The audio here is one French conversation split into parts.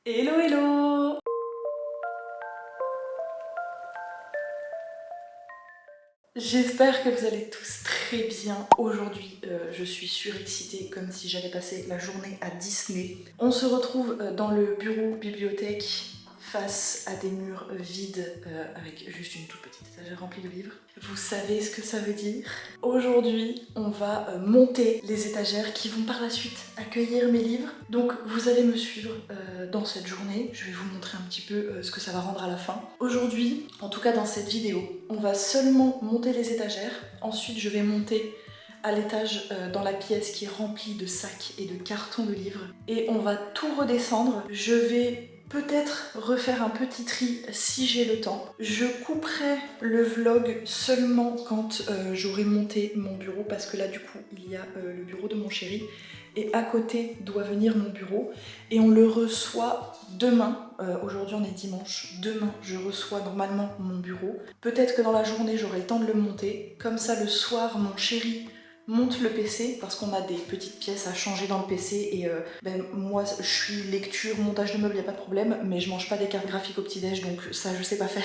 Hello hello. J'espère que vous allez tous très bien. Aujourd'hui, je suis surexcitée comme si j'allais passer la journée à Disney. On se retrouve dans le bureau bibliothèque face à des murs vides avec juste une toute petite étagère remplie de livres. Vous savez ce que ça veut dire? Aujourd'hui, on va monter les étagères qui vont par la suite accueillir mes livres. Donc vous allez me suivre dans cette journée. Je vais vous montrer un petit peu ce que ça va rendre à la fin. Aujourd'hui, en tout cas dans cette vidéo, on va seulement monter les étagères. Ensuite, je vais monter à l'étage dans la pièce qui est remplie de sacs et de cartons de livres. Et on va tout redescendre. Je vais peut-être refaire un petit tri si j'ai le temps. Je couperai le vlog seulement quand j'aurai monté mon bureau parce que là du coup il y a le bureau de mon chéri et à côté doit venir mon bureau et on le reçoit demain. Aujourd'hui on est dimanche, demain je reçois normalement mon bureau. Peut-être que dans la journée j'aurai le temps de le monter, comme ça le soir mon chéri monte le PC parce qu'on a des petites pièces à changer dans le PC et moi je suis lecture, montage de meubles, y a pas de problème, mais je mange pas des cartes graphiques au petit-déj donc ça je sais pas faire.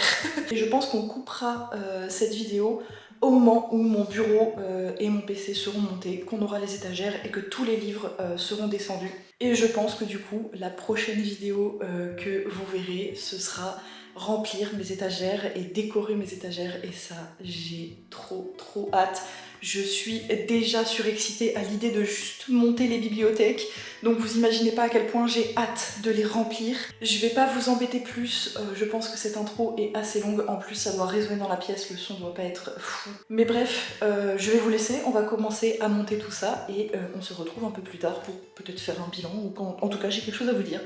Et je pense qu'on coupera cette vidéo au moment où mon bureau et mon PC seront montés, qu'on aura les étagères et que tous les livres seront descendus. Et je pense que du coup la prochaine vidéo que vous verrez ce sera remplir mes étagères et décorer mes étagères et ça j'ai trop hâte. Je suis déjà surexcitée à l'idée de juste monter les bibliothèques. Donc vous imaginez pas à quel point j'ai hâte de les remplir. Je vais pas vous embêter plus, je pense que cette intro est assez longue. En plus ça doit résonner dans la pièce, le son doit pas être fou. Mais bref, je vais vous laisser, on va commencer à monter tout ça et on se retrouve un peu plus tard pour peut-être faire un bilan ou quand... En tout cas j'ai quelque chose à vous dire.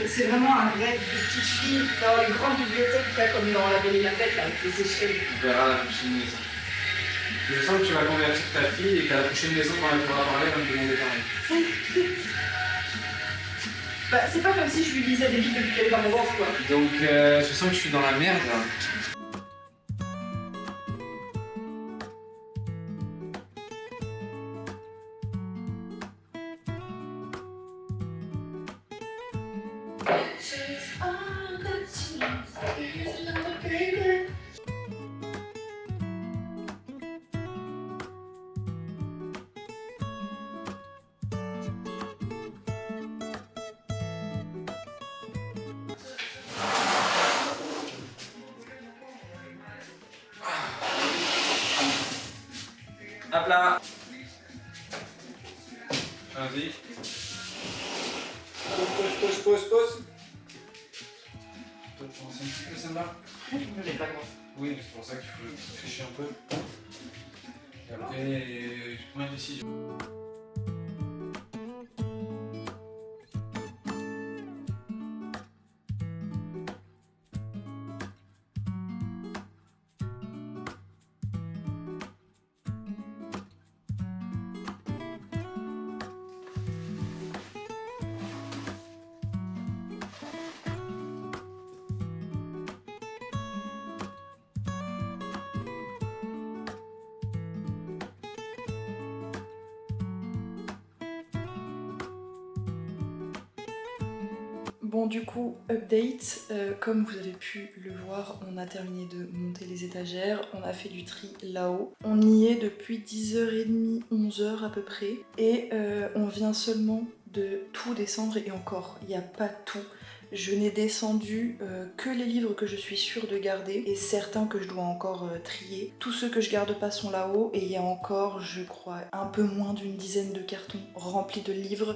C'est vraiment un rêve de petite fille dans les grandes bibliothèques, là, comme dans La Belle et la Bête, là, avec les échelles. On verra la prochaine maison. Je sens que tu vas convertir ta fille et qu'à la prochaine maison, quand elle pourra parler, elle va me demander pareil. Bah, c'est pas comme si je lui lisais des livres depuis qu'elle est dans mon ventre, quoi. Donc, je sens que je suis dans la merde. Hop là. Vas-y. Pause. Toi, tu penses un petit peu celle-là? Mais pas grave. Oui, c'est pour ça qu'il faut tricher un peu. Et après, je prends une décision. Bon du coup, update, comme vous avez pu le voir, on a terminé de monter les étagères, on a fait du tri là-haut. On y est depuis 10h30, 11h à peu près, et on vient seulement de tout descendre et encore, il n'y a pas tout. Je n'ai descendu que les livres que je suis sûre de garder et certains que je dois encore trier. Tous ceux que je garde pas sont là-haut et il y a encore, je crois, un peu moins d'une dizaine de cartons remplis de livres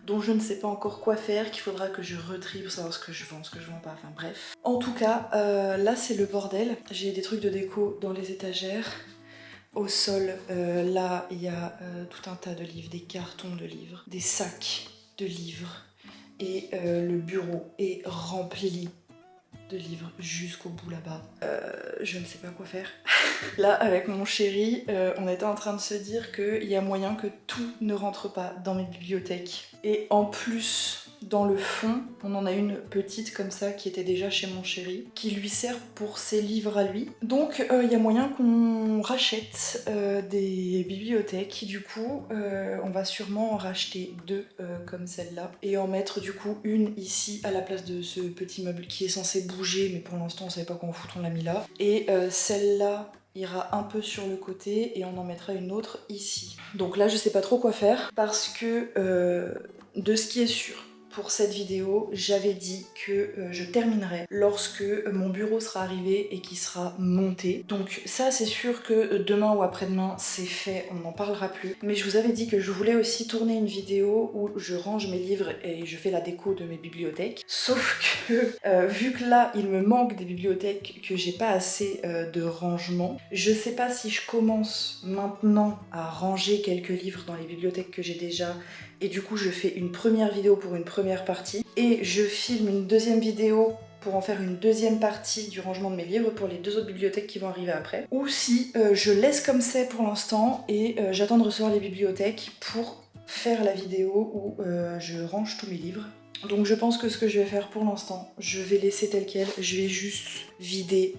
dont je ne sais pas encore quoi faire, qu'il faudra que je retrie pour savoir ce que je vends pas, enfin bref. En tout cas, là c'est le bordel. J'ai des trucs de déco dans les étagères. Au sol, là il y a tout un tas de livres, des cartons de livres, des sacs de livres. Et le bureau est rempli de livres jusqu'au bout là-bas. Je ne sais pas quoi faire. Là, avec mon chéri, on était en train de se dire qu'il y a moyen que tout ne rentre pas dans mes bibliothèques. Et en plus, dans le fond, on en a une petite comme ça qui était déjà chez mon chéri, qui lui sert pour ses livres à lui. Donc il y a moyen qu'on rachète des bibliothèques. Du coup, on va sûrement en racheter deux comme celle-là et en mettre du coup une ici à la place de ce petit meuble qui est censé bouger, mais pour l'instant on savait pas comment foutre on l'a mis là. Et celle-là ira un peu sur le côté et on en mettra une autre ici. Donc là je sais pas trop quoi faire parce que de ce qui est sûr pour cette vidéo, j'avais dit que je terminerai lorsque mon bureau sera arrivé et qu'il sera monté. Donc ça c'est sûr que demain ou après-demain c'est fait, on n'en parlera plus. Mais je vous avais dit que je voulais aussi tourner une vidéo où je range mes livres et je fais la déco de mes bibliothèques. Sauf que vu que là il me manque des bibliothèques, que j'ai pas assez de rangement, je sais pas si je commence maintenant à ranger quelques livres dans les bibliothèques que j'ai déjà. Et du coup je fais une première vidéo pour une première partie et je filme une deuxième vidéo pour en faire une deuxième partie du rangement de mes livres pour les deux autres bibliothèques qui vont arriver après. Ou si je laisse comme c'est pour l'instant et j'attends de recevoir les bibliothèques pour faire la vidéo où je range tous mes livres. Donc je pense que ce que je vais faire pour l'instant, je vais laisser tel quel, je vais juste vider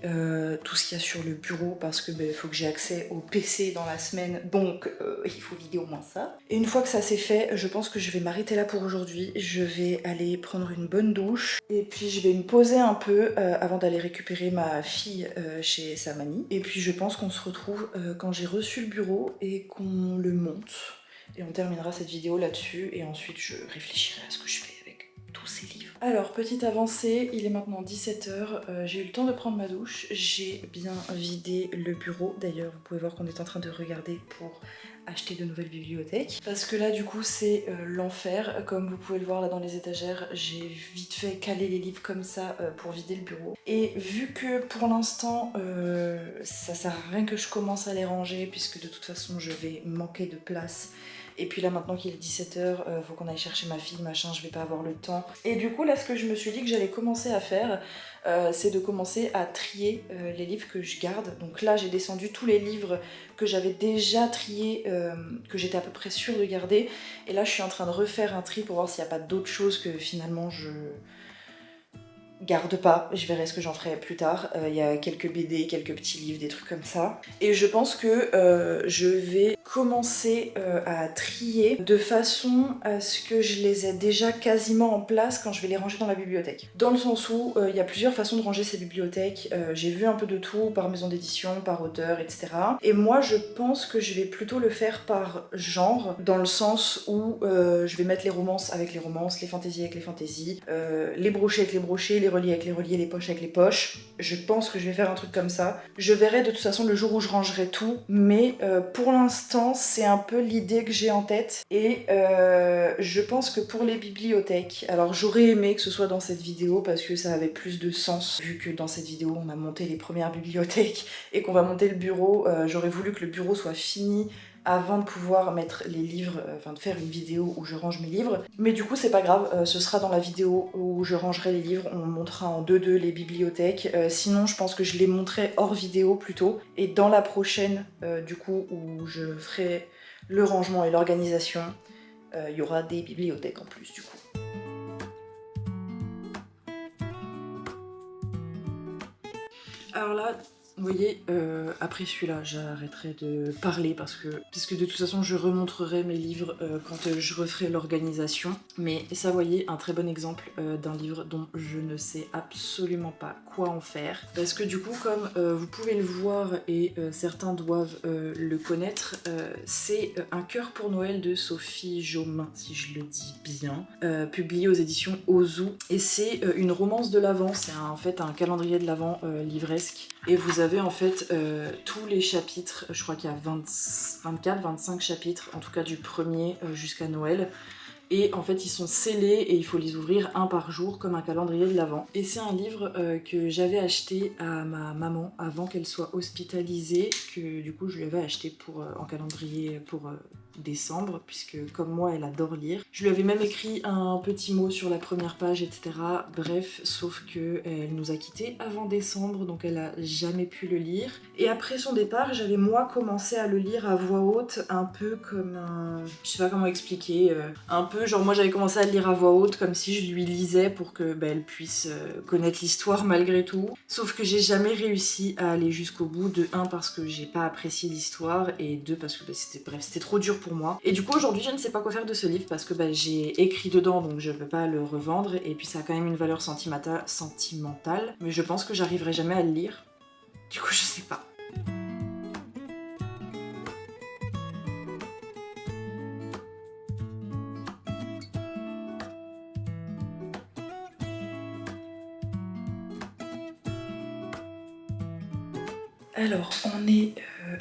tout ce qu'il y a sur le bureau parce que faut que j'ai accès au PC dans la semaine, donc il faut vider au moins ça. Et une fois que ça c'est fait, je pense que je vais m'arrêter là pour aujourd'hui, je vais aller prendre une bonne douche et puis je vais me poser un peu avant d'aller récupérer ma fille chez sa mamie. Et puis je pense qu'on se retrouve quand j'ai reçu le bureau et qu'on le monte. Et on terminera cette vidéo là-dessus et ensuite je réfléchirai à ce que je fais avec tous ces livres. Alors, petite avancée, il est maintenant 17h, j'ai eu le temps de prendre ma douche, j'ai bien vidé le bureau. D'ailleurs, vous pouvez voir qu'on est en train de regarder pour acheter de nouvelles bibliothèques. Parce que là, du coup, c'est l'enfer. Comme vous pouvez le voir là dans les étagères, j'ai vite fait caler les livres comme ça pour vider le bureau. Et vu que pour l'instant, ça sert à rien que je commence à les ranger, puisque de toute façon, je vais manquer de place. Et puis là maintenant qu'il est 17h, faut qu'on aille chercher ma fille, machin, je vais pas avoir le temps. Et du coup là ce que je me suis dit que j'allais commencer à faire, c'est de commencer à trier les livres que je garde. Donc là j'ai descendu tous les livres que j'avais déjà triés, que j'étais à peu près sûre de garder. Et là je suis en train de refaire un tri pour voir s'il n'y a pas d'autres choses que finalement je garde pas, je verrai ce que j'en ferai plus tard. Il y a quelques BD, quelques petits livres, des trucs comme ça. Et je pense que je vais commencer à trier de façon à ce que je les ai déjà quasiment en place quand je vais les ranger dans la bibliothèque. Dans le sens où il y a plusieurs façons de ranger ces bibliothèques. J'ai vu un peu de tout, par maison d'édition, par auteur, etc. Et moi je pense que je vais plutôt le faire par genre, dans le sens où je vais mettre les romances avec les romances, les fantaisies avec les fantaisies, les brochets avec les brochets, les reliés avec les reliés, les poches avec les poches. Je pense que je vais faire un truc comme ça. Je verrai de toute façon le jour où je rangerai tout, mais pour l'instant c'est un peu l'idée que j'ai en tête. Et je pense que pour les bibliothèques, alors j'aurais aimé que ce soit dans cette vidéo parce que ça avait plus de sens, vu que dans cette vidéo on a monté les premières bibliothèques et qu'on va monter le bureau. J'aurais voulu que le bureau soit fini avant de pouvoir mettre les livres, enfin de faire une vidéo où je range mes livres. Mais du coup c'est pas grave, ce sera dans la vidéo où je rangerai les livres, on montrera en 2-2 les bibliothèques. Sinon je pense que je les montrerai hors vidéo plutôt. Et dans la prochaine, du coup, où je ferai le rangement et l'organisation, il y aura des bibliothèques en plus du coup. Alors là, Vous voyez, après celui-là, j'arrêterai de parler parce que de toute façon, je remontrerai mes livres quand je referai l'organisation. Mais ça, vous voyez, un très bon exemple d'un livre dont je ne sais absolument pas quoi en faire. Parce que du coup, comme vous pouvez le voir et certains doivent le connaître, c'est Un cœur pour Noël de Sophie Jaumin, si je le dis bien, publié aux éditions Ozu. Et c'est une romance de l'Avent, c'est en fait un calendrier de l'Avent livresque. Et vous avez en fait tous les chapitres, je crois qu'il y a 24-25 chapitres, en tout cas du premier jusqu'à Noël. Et en fait ils sont scellés et il faut les ouvrir un par jour comme un calendrier de l'Avent. Et c'est un livre que j'avais acheté à ma maman avant qu'elle soit hospitalisée, que du coup je lui avais acheté en calendrier pour décembre, puisque comme moi elle adore lire. Je lui avais même écrit un petit mot sur la première page, etc. Bref, sauf que elle nous a quittés avant décembre, donc elle a jamais pu le lire. Et après son départ, j'avais moi commencé à le lire à voix haute, un peu comme un... je sais pas comment expliquer, un peu genre moi j'avais commencé à le lire à voix haute comme si je lui lisais pour que elle puisse connaître l'histoire malgré tout. Sauf que j'ai jamais réussi à aller jusqu'au bout, de 1 parce que j'ai pas apprécié l'histoire et 2 parce que c'était trop dur pour moi. Et du coup aujourd'hui je ne sais pas quoi faire de ce livre parce que j'ai écrit dedans donc je peux pas le revendre et puis ça a quand même une valeur sentimentale, mais je pense que j'arriverai jamais à le lire. Du coup je sais pas. Alors, on est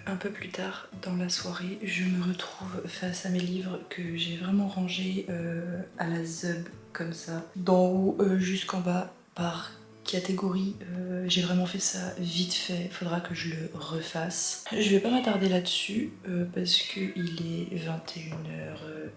un peu plus tard dans la soirée. Je me retrouve face à mes livres que j'ai vraiment rangés à la zeub, comme ça, d'en haut jusqu'en bas, par catégorie. J'ai vraiment fait ça vite fait, faudra que je le refasse. Je vais pas m'attarder là-dessus parce qu'il est 21h30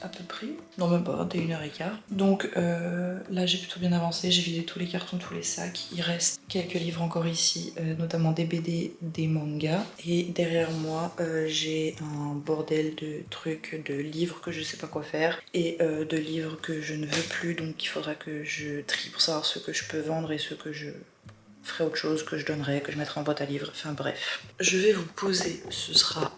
à peu près. Non, même pas, 21h15. Donc là j'ai plutôt bien avancé, j'ai vidé tous les cartons, tous les sacs. Il reste quelques livres encore ici, notamment des BD, des mangas. Et derrière moi j'ai un bordel de trucs, de livres que je sais pas quoi faire et de livres que je ne veux plus, donc il faudra que je trie pour savoir ce que je peux vendre et ce que je ferai autre chose, que je donnerai, que je mettrai en boîte à livres, enfin bref. Je vais vous poser, ce sera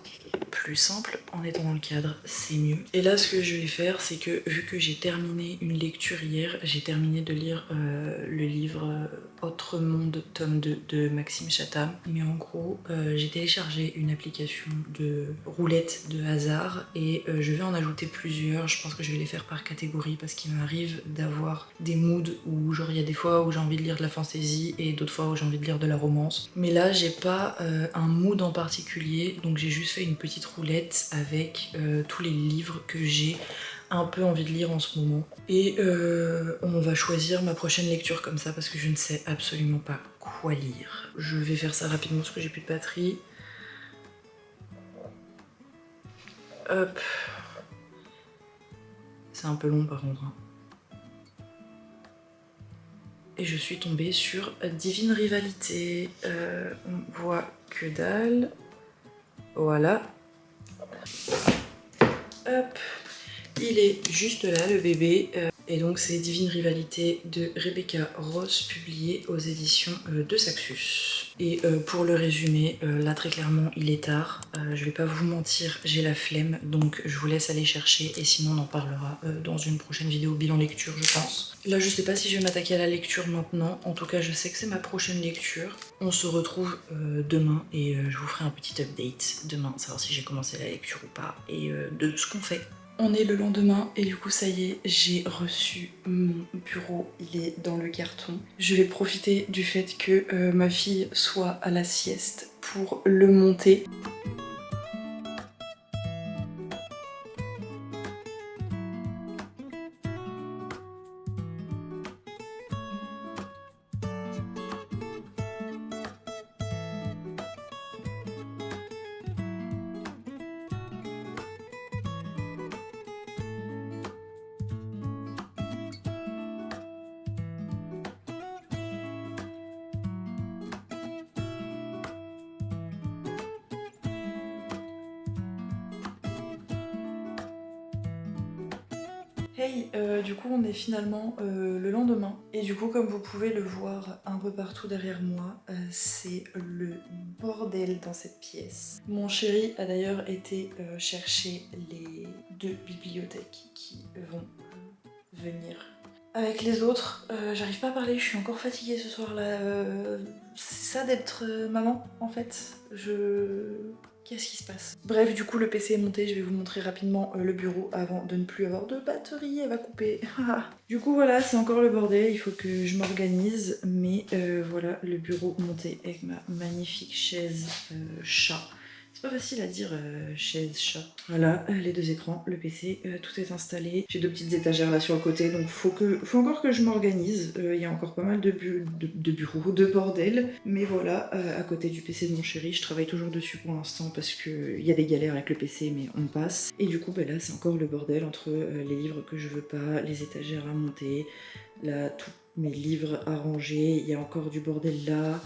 plus simple en étant dans le cadre, c'est mieux. Et là ce que je vais faire, c'est que vu que j'ai terminé une lecture hier, j'ai terminé de lire le livre Autre Monde tome 2 de Maxime Chatham. Mais en gros, j'ai téléchargé une application de roulette de hasard et je vais en ajouter plusieurs. Je pense que je vais les faire par catégorie parce qu'il m'arrive d'avoir des moods où genre il y a des fois où j'ai envie de lire de la fantasy et d'autres fois où j'ai envie de lire de la romance. Mais là j'ai pas un mood en particulier, donc j'ai juste fait une petite roulette avec tous les livres que j'ai un peu envie de lire en ce moment. Et on va choisir ma prochaine lecture comme ça parce que je ne sais absolument pas quoi lire. Je vais faire ça rapidement parce que j'ai plus de batterie. Hop. C'est un peu long par contre. Et je suis tombée sur Divine Rivalité. On voit que dalle. Voilà. Hop. Il est juste là, le bébé. Et donc c'est Divine Rivalité de Rebecca Ross, publié aux éditions de Saxus. Et pour le résumer, là très clairement il est tard. Je vais pas vous mentir, j'ai la flemme, donc je vous laisse aller chercher et sinon on en parlera dans une prochaine vidéo bilan lecture je pense. Là je sais pas si je vais m'attaquer à la lecture maintenant, en tout cas je sais que c'est ma prochaine lecture. On se retrouve demain et je vous ferai un petit update demain, savoir si j'ai commencé la lecture ou pas et de ce qu'on fait. On est le lendemain et du coup ça y est, j'ai reçu mon bureau, il est dans le carton. Je vais profiter du fait que ma fille soit à la sieste pour le monter. Hey, du coup on est finalement le lendemain et du coup comme vous pouvez le voir un peu partout derrière moi, c'est le bordel dans cette pièce. Mon chéri a d'ailleurs été chercher les 2 bibliothèques qui vont venir. Avec les autres, j'arrive pas à parler, je suis encore fatiguée ce soir-là. C'est ça d'être maman en fait. Qu'est-ce qui se passe? Bref, du coup le PC est monté, je vais vous montrer rapidement le bureau avant de ne plus avoir de batterie, elle va couper. Du coup voilà, c'est encore le bordel, il faut que je m'organise, mais voilà le bureau monté avec ma magnifique chaise chat. C'est pas facile à dire chaise chat. Voilà, les 2 écrans, le PC, tout est installé. J'ai 2 petites étagères là sur le côté, donc faut encore que je m'organise. Il y a encore pas mal de bureaux, de bordel. Mais voilà, à côté du PC de mon chéri, je travaille toujours dessus pour l'instant parce qu'il y a des galères avec le PC, mais on passe. Et du coup, bah là, c'est encore le bordel entre les livres que je veux pas, les étagères à monter, là, tous mes livres à ranger. Il y a encore du bordel là.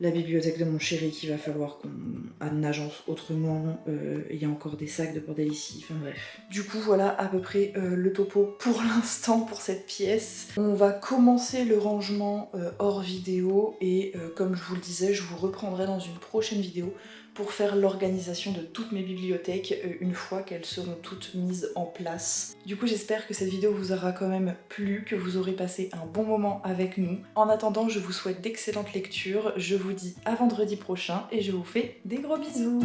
La bibliothèque de mon chéri qu'il va falloir qu'on agence autrement. Il y a encore des sacs de bordel ici, enfin bref. Du coup voilà à peu près le topo pour l'instant pour cette pièce. On va commencer le rangement hors vidéo et comme je vous le disais, je vous reprendrai dans une prochaine vidéo pour faire l'organisation de toutes mes bibliothèques une fois qu'elles seront toutes mises en place. Du coup j'espère que cette vidéo vous aura quand même plu, que vous aurez passé un bon moment avec nous. En attendant, je vous souhaite d'excellentes lectures, je vous dis à vendredi prochain et je vous fais des gros bisous.